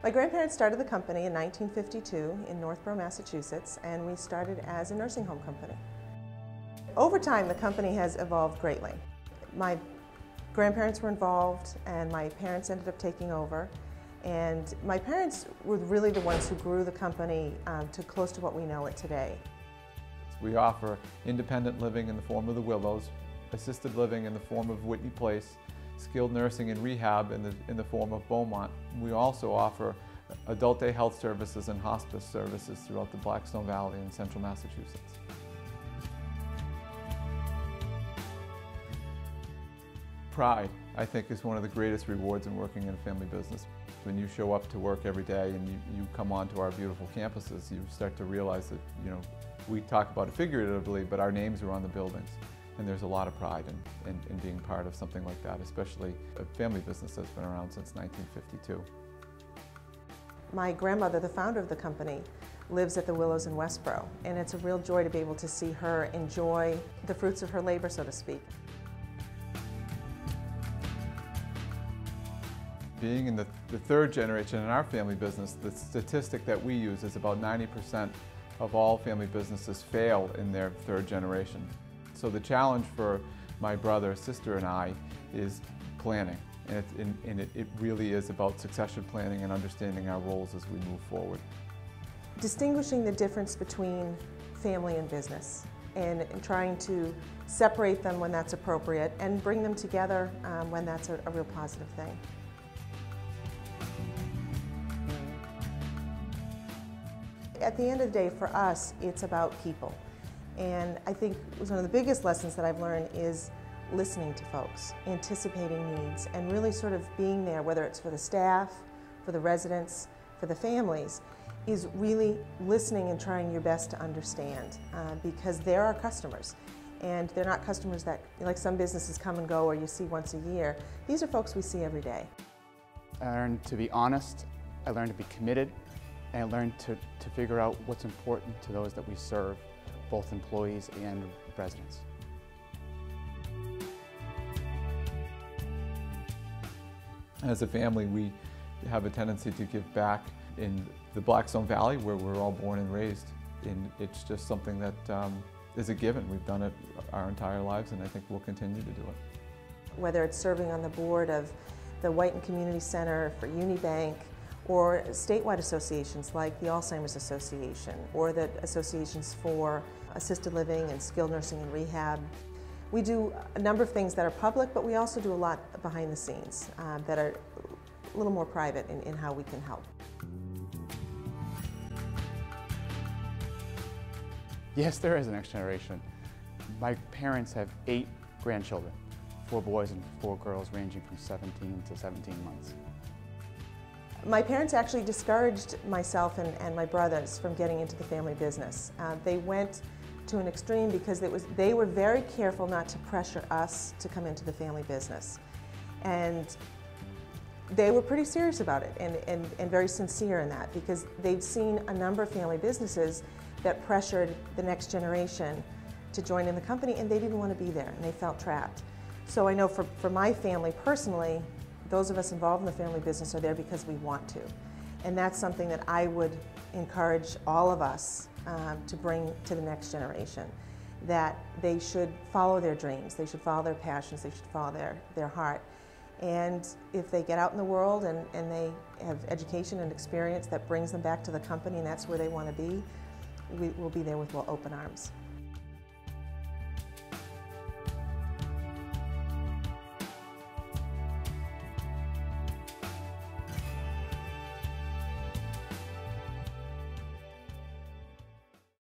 My grandparents started the company in 1952 in Northbridge, Massachusetts, and we started as a nursing home company. Over time, the company has evolved greatly. My grandparents were involved, and my parents ended up taking over. And my parents were really the ones who grew the company to close to what we know it today. We offer independent living in the form of the Willows, assisted living in the form of Whitney Place, skilled nursing and rehab in the form of Beaumont. We also offer adult day health services and hospice services throughout the Blackstone Valley in central Massachusetts. Pride, I think, is one of the greatest rewards in working in a family business. When you show up to work every day and you come onto our beautiful campuses, you start to realize that, we talk about it figuratively, but our names are on the buildings. And there's a lot of pride in being part of something like that, especially a family business that's been around since 1952. My grandmother, the founder of the company, lives at the Willows in Westboro, and it's a real joy to be able to see her enjoy the fruits of her labor, so to speak. Being in the third generation in our family business, the statistic that we use is about 90% of all family businesses fail in their third generation. So the challenge for my brother, sister, and I is planning. And it really is about succession planning and understanding our roles as we move forward. Distinguishing the difference between family and business and trying to separate them when that's appropriate and bring them together when that's a real positive thing. At the end of the day, for us, it's about people. And I think one of the biggest lessons that I've learned is listening to folks, anticipating needs, and really sort of being there, whether it's for the staff, for the residents, for the families, is really listening and trying your best to understand because they're our customers. And they're not customers that, like some businesses, come and go or you see once a year. These are folks we see every day. I learned to be honest, I learned to be committed, and I learned to figure out what's important to those that we serve, both employees and residents. As a family, we have a tendency to give back in the Blackstone Valley, where we're all born and raised. And it's just something that is a given. We've done it our entire lives, and I think we'll continue to do it. Whether it's serving on the board of the Whiten Community Center for Unibank, or statewide associations like the Alzheimer's Association, or the associations for assisted living and skilled nursing and rehab. We do a number of things that are public, but we also do a lot behind the scenes that are a little more private in how we can help. Yes, there is a next generation. My parents have 8 grandchildren, 4 boys and 4 girls ranging from 17 to 17 months. My parents actually discouraged myself and my brothers from getting into the family business. They went to an extreme because they were very careful not to pressure us to come into the family business. And they were pretty serious about it and very sincere in that, because they'd seen a number of family businesses that pressured the next generation to join in the company, and they didn't want to be there and they felt trapped. So I know for my family personally, those of us involved in the family business are there because we want to. And that's something that I would encourage all of us to bring to the next generation, that they should follow their dreams, they should follow their passions, they should follow their heart. And if they get out in the world and they have education and experience that brings them back to the company and that's where they want to be, we'll be there with open arms.